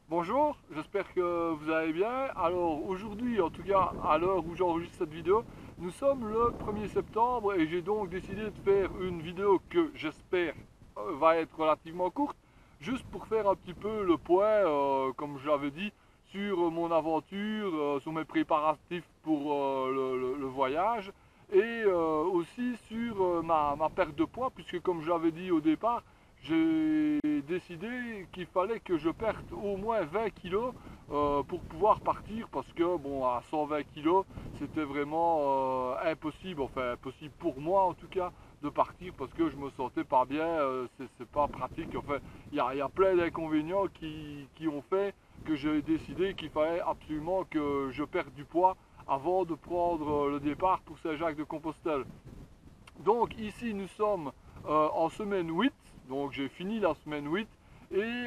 Bonjour, j'espère que vous allez bien. Alors aujourd'hui, en tout cas à l'heure où j'enregistre cette vidéo, nous sommes le 1er septembre et j'ai donc décidé de faire une vidéo que j'espère va être relativement courte, juste pour faire un petit peu le point, comme je l'avais dit, sur mon aventure, sur mes préparatifs pour le voyage et aussi sur ma perte de poids, puisque comme je l'avais dit au départ, j'ai décidé qu'il fallait que je perde au moins 20 kilos pour pouvoir partir parce que bon, à 120 kilos c'était vraiment impossible, enfin impossible pour moi en tout cas de partir parce que je me sentais pas bien, c'est pas pratique, enfin y a plein d'inconvénients qui ont fait que j'ai décidé qu'il fallait absolument que je perde du poids avant de prendre le départ pour Saint-Jacques-de-Compostelle. Donc ici nous sommes en semaine 8, donc j'ai fini la semaine 8 et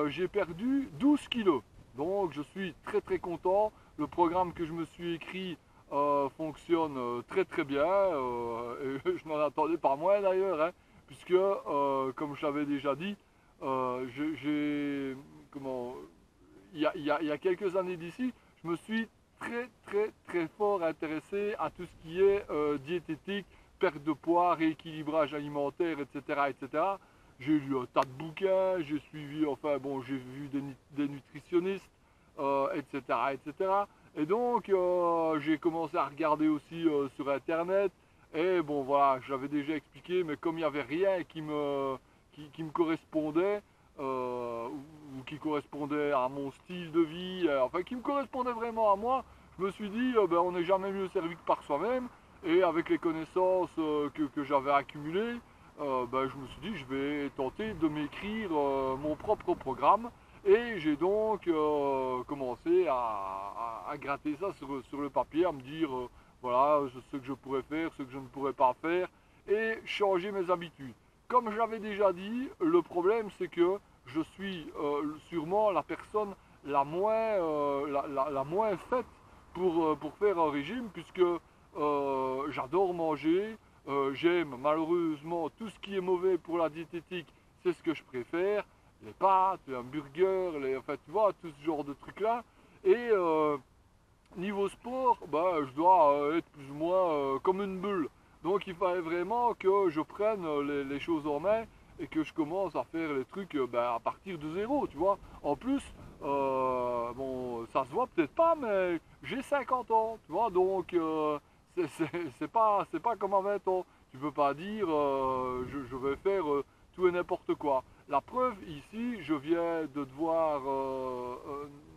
j'ai perdu 12 kilos. Donc je suis très très content. Le programme que je me suis écrit fonctionne très très bien. Et je n'en attendais pas moins d'ailleurs, hein, puisque comme je l'avais déjà dit, j'ai comment il y a quelques années d'ici, je me suis très très très fort intéressé à tout ce qui est diététique, perte de poids, rééquilibrage alimentaire, etc. etc. J'ai lu un tas de bouquins, j'ai suivi, enfin bon, j'ai vu des nutritionnistes, etc. etc. Et donc j'ai commencé à regarder aussi sur internet. Et bon voilà, j'avais déjà expliqué, mais comme il n'y avait rien qui me correspondait, ou qui correspondait à mon style de vie, enfin qui me correspondait vraiment à moi, je me suis dit, ben, on n'est jamais mieux servi que par soi-même. Et avec les connaissances que j'avais accumulées, ben, je me suis dit, je vais tenter de m'écrire mon propre programme. Et j'ai donc commencé à gratter ça sur le papier, à me dire, voilà, ce que je pourrais faire, ce que je ne pourrais pas faire, et changer mes habitudes. Comme je l'avais déjà dit, le problème c'est que je suis sûrement la personne la moins faite pour faire un régime, puisque j'adore manger, j'aime malheureusement tout ce qui est mauvais pour la diététique, c'est ce que je préfère, les pâtes, les hamburgers, enfin tu vois, tout ce genre de trucs là. Et niveau sport, bah, je dois être plus ou moins comme une bulle. Donc il fallait vraiment que je prenne les choses en main et que je commence à faire les trucs bah, à partir de zéro, tu vois. En plus, bon, ça se voit peut-être pas, mais j'ai 50 ans, tu vois, donc c'est pas comme à 20 ans. Tu peux pas dire je vais faire tout et n'importe quoi. La preuve ici, je viens de devoir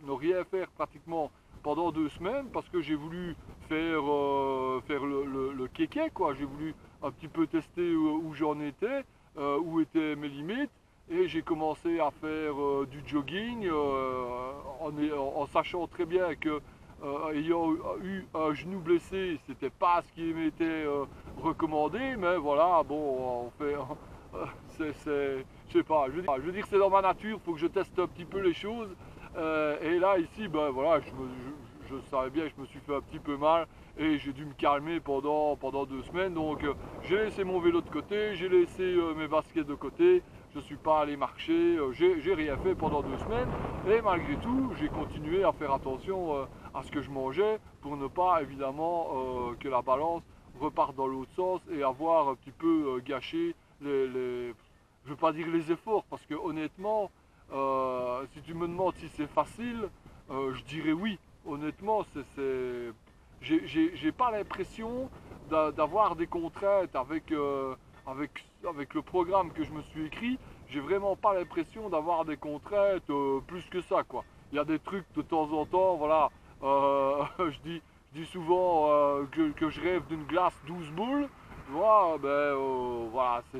ne rien faire pratiquement pendant 2 semaines parce que j'ai voulu faire le kéké, quoi. J'ai voulu un petit peu tester où j'en étais, où étaient mes limites. Et j'ai commencé à faire du jogging en sachant très bien que ayant eu un genou blessé, c'était pas ce qui m'était recommandé, mais voilà, bon, on fait, je sais pas, je veux dire, c'est dans ma nature, il faut que je teste un petit peu les choses. Et là, ici, ben voilà, je savais bien que je me suis fait un petit peu mal et j'ai dû me calmer pendant 2 semaines. Donc, j'ai laissé mon vélo de côté, j'ai laissé mes baskets de côté, je ne suis pas allé marcher, j'ai rien fait pendant 2 semaines. Et malgré tout, j'ai continué à faire attention à ce que je mangeais pour ne pas, évidemment, que la balance reparte dans l'autre sens et avoir un petit peu gâché je ne veux pas dire les efforts, parce que honnêtement, si tu me demandes si c'est facile, je dirais oui. Honnêtement, j'ai pas l'impression d'avoir des contraintes avec le programme que je me suis écrit. J'ai vraiment pas l'impression d'avoir des contraintes plus que ça, quoi. Il y a des trucs de temps en temps, voilà. Je dis souvent que je rêve d'une glace 12 boules. Tu vois, ben voilà, et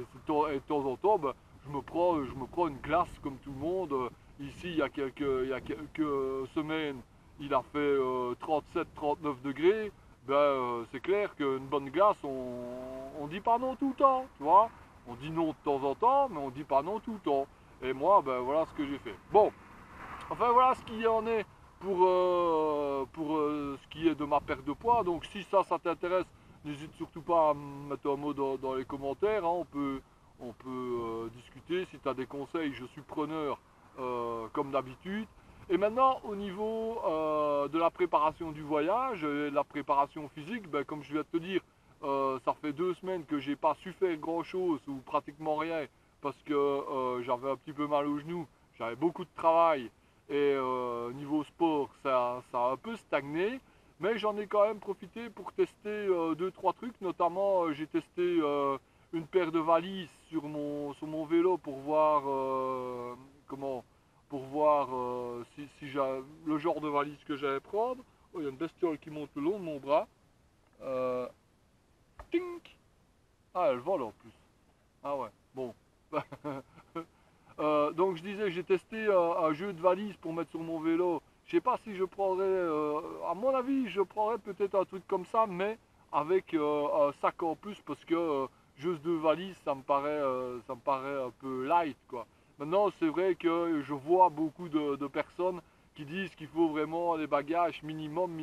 de temps en temps, ben, je me prends une glace comme tout le monde. Ici, il y a quelques semaines, il a fait 37-39 degrés. Ben, c'est clair qu'une bonne glace, on dit pas non tout le temps, tu vois. On dit non de temps en temps, mais on dit pas non tout le temps. Et moi, ben voilà ce que j'ai fait. Bon, enfin voilà ce qu'il y en est pour ce qui est de ma perte de poids. Donc si ça t'intéresse, n'hésite surtout pas à me mettre un mot dans les commentaires, hein. On peut discuter. Si tu as des conseils, je suis preneur comme d'habitude. Et maintenant, au niveau de la préparation du voyage, et de la préparation physique, ben, comme je viens de te dire, ça fait 2 semaines que j'ai pas su faire grand chose ou pratiquement rien parce que j'avais un petit peu mal au genou, j'avais beaucoup de travail et niveau sport, ça a un peu stagné. Mais j'en ai quand même profité pour tester 2, 3 trucs, notamment j'ai testé une paire de valises sur mon vélo pour voir comment pour voir si j'ai le genre de valise que j'allais prendre. Oh, il y a une bestiole qui monte le long de mon bras. Euh, Tink. Ah, elle vole en plus. Ah ouais, bon. Donc je disais, j'ai testé un jeu de valise pour mettre sur mon vélo. Je sais pas si je prendrais, à mon avis, je prendrais peut-être un truc comme ça, mais avec un sac en plus, parce que juste 2 valises, ça me paraît un peu light, quoi. Maintenant, c'est vrai que je vois beaucoup de personnes qui disent qu'il faut vraiment des bagages minimum,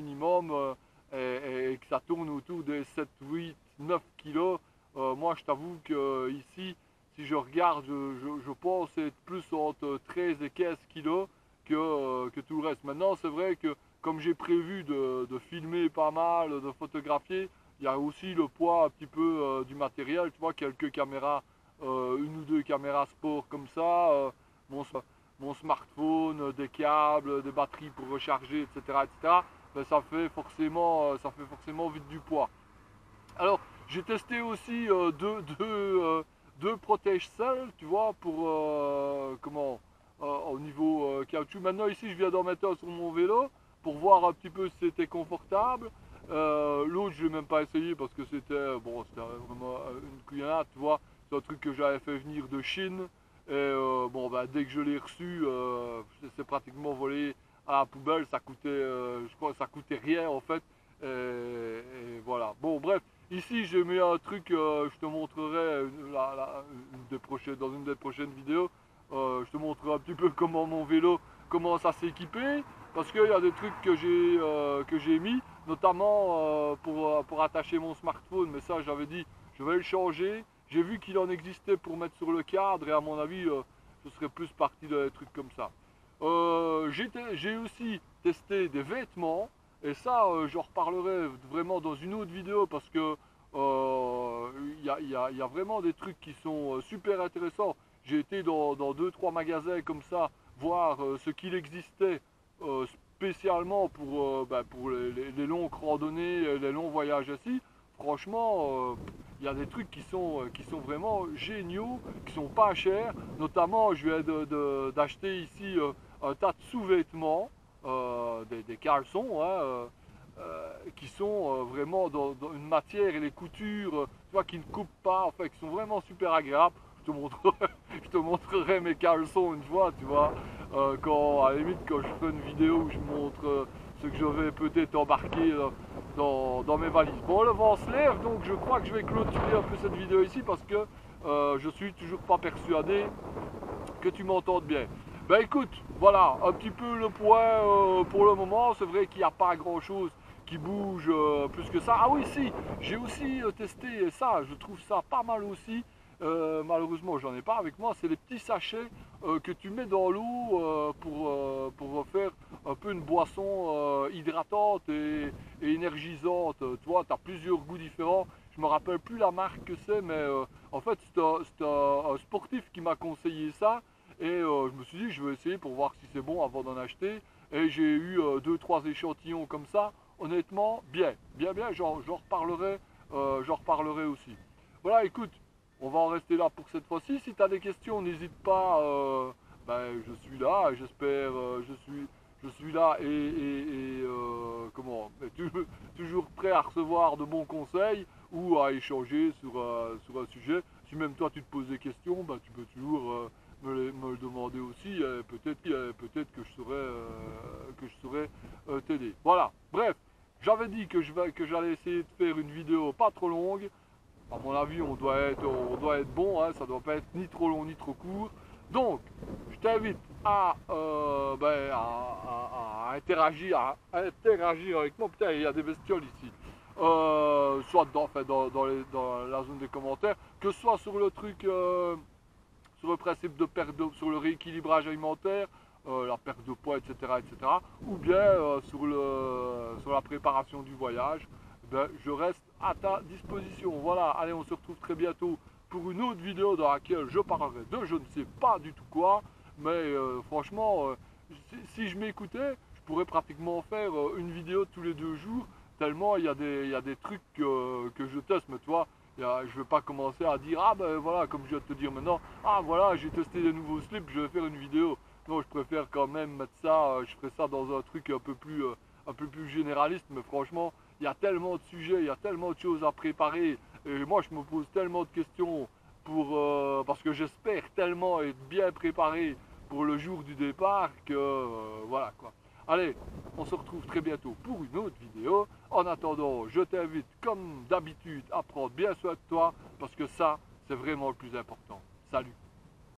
et que ça tourne autour des 7, 8, 9 kilos. Moi, je t'avoue que ici, si je regarde, je pense être plus entre 13 et 15 kilos que tout le reste. Maintenant, c'est vrai que comme j'ai prévu de filmer pas mal, de photographier, il y a aussi le poids un petit peu du matériel, tu vois, quelques caméras, 1 ou 2 caméras sport comme ça, mon smartphone, des câbles, des batteries pour recharger, etc. Ben, ça fait forcément vite du poids. Alors, j'ai testé aussi deux protège-selles, tu vois, pour au niveau caoutchouc. Maintenant, ici, je viens d'en mettre un sur mon vélo pour voir un petit peu si c'était confortable. L'autre, je n'ai même pas essayé parce que c'était c'était vraiment une couillonnade, tu vois. C'est un truc que j'avais fait venir de Chine. Et bah, dès que je l'ai reçu, c'est pratiquement volé à la poubelle. Ça coûtait, je crois que ça coûtait rien en fait. Et voilà. Bon, bref. Ici, j'ai mis un truc, je te montrerai dans une des prochaines vidéos. Je te montrerai un petit peu comment mon vélo commence à s'équiper. Parce qu'il y a des trucs que j'ai mis, notamment pour attacher mon smartphone. Mais ça, j'avais dit, je vais le changer. J'ai vu qu'il en existait pour mettre sur le cadre. Et à mon avis, ce serait plus parti de trucs comme ça. J'ai aussi testé des vêtements. Et ça, j'en reparlerai vraiment dans une autre vidéo parce que y a vraiment des trucs qui sont super intéressants. J'ai été dans 2, 3 magasins comme ça, voir ce qu'il existait spécialement pour les longues randonnées, les longs voyages ici. Franchement, il y a des trucs qui sont vraiment géniaux, qui sont pas chers. Notamment, je viens d'acheter ici un tas de sous-vêtements, des caleçons, hein, qui sont vraiment dans une matière et les coutures, tu vois, qui ne coupent pas, enfin, qui sont vraiment super agréables. Je te montrerai mes caleçons une fois, tu vois, à la limite, quand je ferai une vidéo où je montre ce que je vais peut-être embarquer dans mes valises. Bon, le vent se lève, donc je crois que je vais clôturer un peu cette vidéo ici parce que je suis toujours pas persuadé que tu m'entendes bien. Ben écoute, voilà, un petit peu le point pour le moment. C'est vrai qu'il n'y a pas grand chose qui bouge plus que ça. Ah oui, si, j'ai aussi testé ça, je trouve ça pas mal aussi. Malheureusement, j'en ai pas avec moi. C'est les petits sachets que tu mets dans l'eau pour faire un peu une boisson hydratante et énergisante. Tu vois, tu as plusieurs goûts différents. Je me rappelle plus la marque que c'est, mais en fait, c'est un sportif qui m'a conseillé ça. Et je me suis dit, je vais essayer pour voir si c'est bon avant d'en acheter. Et j'ai eu 2, 3 échantillons comme ça. Honnêtement, bien, j'en reparlerai aussi. Voilà, écoute, on va en rester là pour cette fois-ci. Si tu as des questions, n'hésite pas. Ben, je suis là, j'espère, je suis là toujours prêt à recevoir de bons conseils ou à échanger sur un sujet. Si même toi tu te poses des questions, ben, tu peux toujours me le demander aussi. Peut-être que je saurais t'aider. Voilà, bref, j'avais dit que j'allais essayer de faire une vidéo pas trop longue. À mon avis, on doit être bon, hein, ça doit pas être ni trop long ni trop court. Donc, je t'invite à interagir avec moi. Putain, il y a des bestioles ici. Soit dans la zone des commentaires, que ce soit sur le truc, sur le principe de perte d'eau, sur le rééquilibrage alimentaire, la perte de poids, etc. Ou bien sur la préparation du voyage, ben, je reste à ta disposition. Voilà, allez, on se retrouve très bientôt pour une autre vidéo dans laquelle je parlerai de je ne sais pas du tout quoi, mais franchement, si je m'écoutais, je pourrais pratiquement faire une vidéo tous les 2 jours, tellement il y a des trucs que je teste, mais toi, je ne vais pas commencer à dire, ah ben voilà, comme je viens de te dire maintenant, ah voilà, j'ai testé des nouveaux slips, je vais faire une vidéo. Non, je préfère quand même mettre ça, je ferai ça dans un truc un peu plus généraliste, mais franchement, il y a tellement de sujets, il y a tellement de choses à préparer, et moi je me pose tellement de questions parce que j'espère tellement être bien préparé pour le jour du départ que voilà quoi. Allez, on se retrouve très bientôt pour une autre vidéo. En attendant, je t'invite comme d'habitude à prendre bien soin de toi parce que ça, c'est vraiment le plus important. Salut!